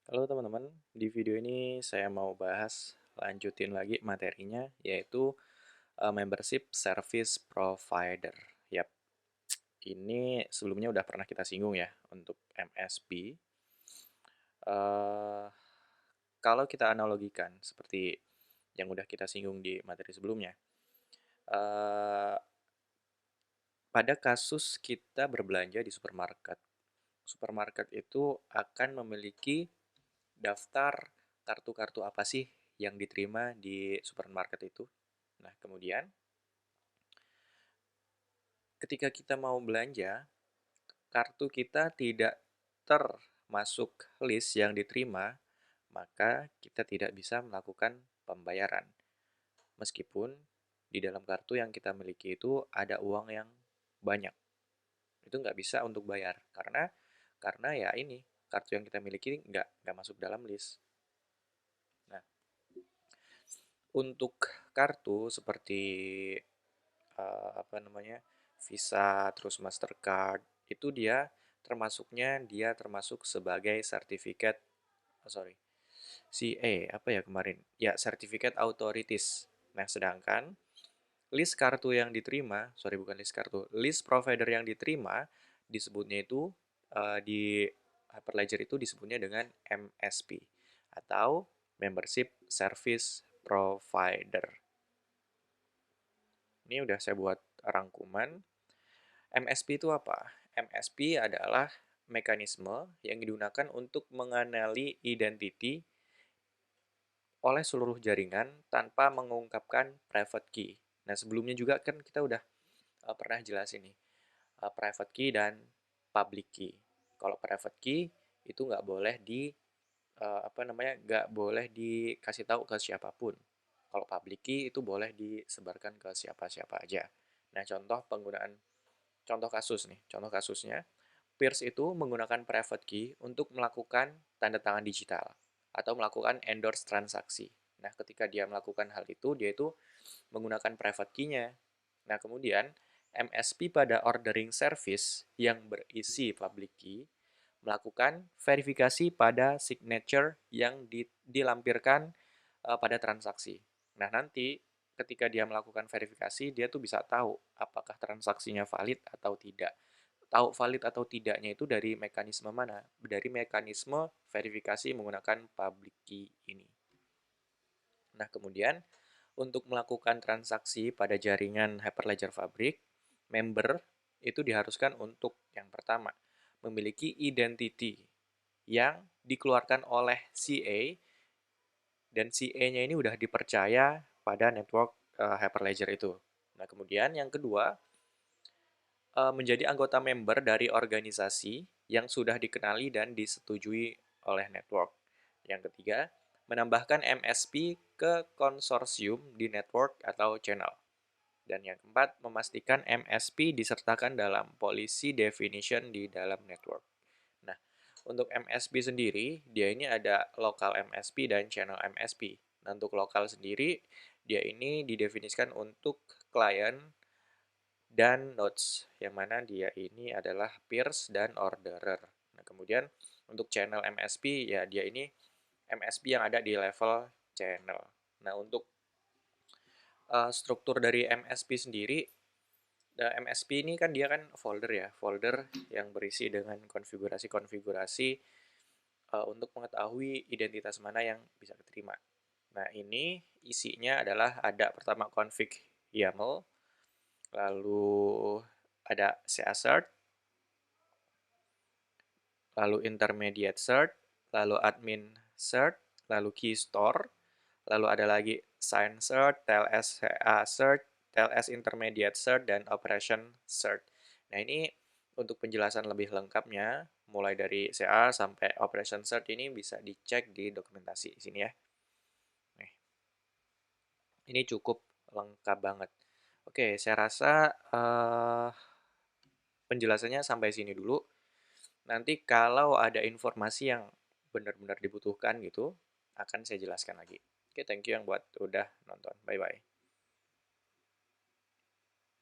Halo teman-teman, di video ini saya mau lanjutin lagi materinya, yaitu membership service provider. Yap, ini sebelumnya udah pernah kita singgung ya untuk MSP. Eh, Kalau kita analogikan seperti yang udah kita singgung di materi sebelumnya, eh, pada kasus kita berbelanja di supermarket, supermarket itu akan memiliki daftar kartu-kartu apa sih yang diterima di supermarket itu. Nah, kemudian ketika kita mau belanja, kartu kita tidak termasuk list yang diterima, maka kita tidak bisa melakukan pembayaran. Meskipun di dalam kartu yang kita miliki itu ada uang yang banyak. Itu nggak bisa untuk bayar, karena ya ini, kartu yang kita miliki nggak masuk dalam list. Nah, untuk kartu seperti apa namanya, Visa, terus Mastercard, itu dia termasuk sebagai sertifikat, sorry, CA, apa ya kemarin? Ya, Certificate Authorities. Nah, sedangkan list kartu yang diterima, sorry bukan list kartu, list provider yang diterima, disebutnya itu, di Hyperledger itu disebutnya dengan MSP, atau Membership Service Provider. Ini udah saya buat rangkuman. MSP itu apa? MSP adalah mekanisme yang digunakan untuk mengenali identiti oleh seluruh jaringan tanpa mengungkapkan private key. Nah, sebelumnya juga kan kita udah pernah jelasin nih, private key dan public key. Kalau private key itu nggak boleh nggak boleh dikasih tahu ke siapapun. Kalau public key itu boleh disebarkan ke siapa-siapa aja. Nah, contoh kasus nih, contoh kasusnya, Peers itu menggunakan private key untuk melakukan tanda tangan digital atau melakukan endorse transaksi. Nah, ketika dia melakukan hal itu, dia itu menggunakan private key-nya. Nah, kemudian MSP pada ordering service yang berisi public key melakukan verifikasi pada signature yang dilampirkan pada transaksi. Nah, nanti ketika dia melakukan verifikasi, dia tuh bisa tahu apakah transaksinya valid atau tidak. Tahu valid atau tidaknya itu dari mekanisme mana? Dari mekanisme verifikasi menggunakan public key ini. Nah, kemudian untuk melakukan transaksi pada jaringan Hyperledger Fabric, member itu diharuskan untuk yang pertama, memiliki identity yang dikeluarkan oleh CA, dan CA-nya ini udah dipercaya pada network Hyperledger itu. Nah, kemudian yang kedua, menjadi anggota member dari organisasi yang sudah dikenali dan disetujui oleh network. Yang ketiga, menambahkan MSP ke konsorsium di network atau channel. Dan yang keempat, memastikan MSP disertakan dalam policy definition di dalam network. Nah, untuk MSP sendiri, dia ini ada local MSP dan channel MSP. Nah, untuk lokal sendiri, dia ini didefinisikan untuk klien dan nodes, yang mana dia ini adalah peers dan orderer. Nah, kemudian untuk channel MSP, ya dia ini MSP yang ada di level channel. Nah, untuk struktur dari MSP sendiri, MSP ini kan dia kan folder ya, folder yang berisi dengan konfigurasi-konfigurasi untuk mengetahui identitas mana yang bisa diterima. Nah, ini isinya adalah ada pertama config YAML, lalu ada CAcert, lalu intermediate cert, lalu admin cert, lalu key store, lalu ada lagi sign cert, TLS CA cert, TLS intermediate cert, dan operation cert. Nah, ini untuk penjelasan lebih lengkapnya, mulai dari CA sampai operation cert ini bisa dicek di dokumentasi di sini ya. Nih, ini cukup lengkap banget. Oke, saya rasa penjelasannya sampai sini dulu. Nanti kalau ada informasi yang benar-benar dibutuhkan gitu, akan saya jelaskan lagi. Oke, thank you yang buat udah nonton. Bye-bye.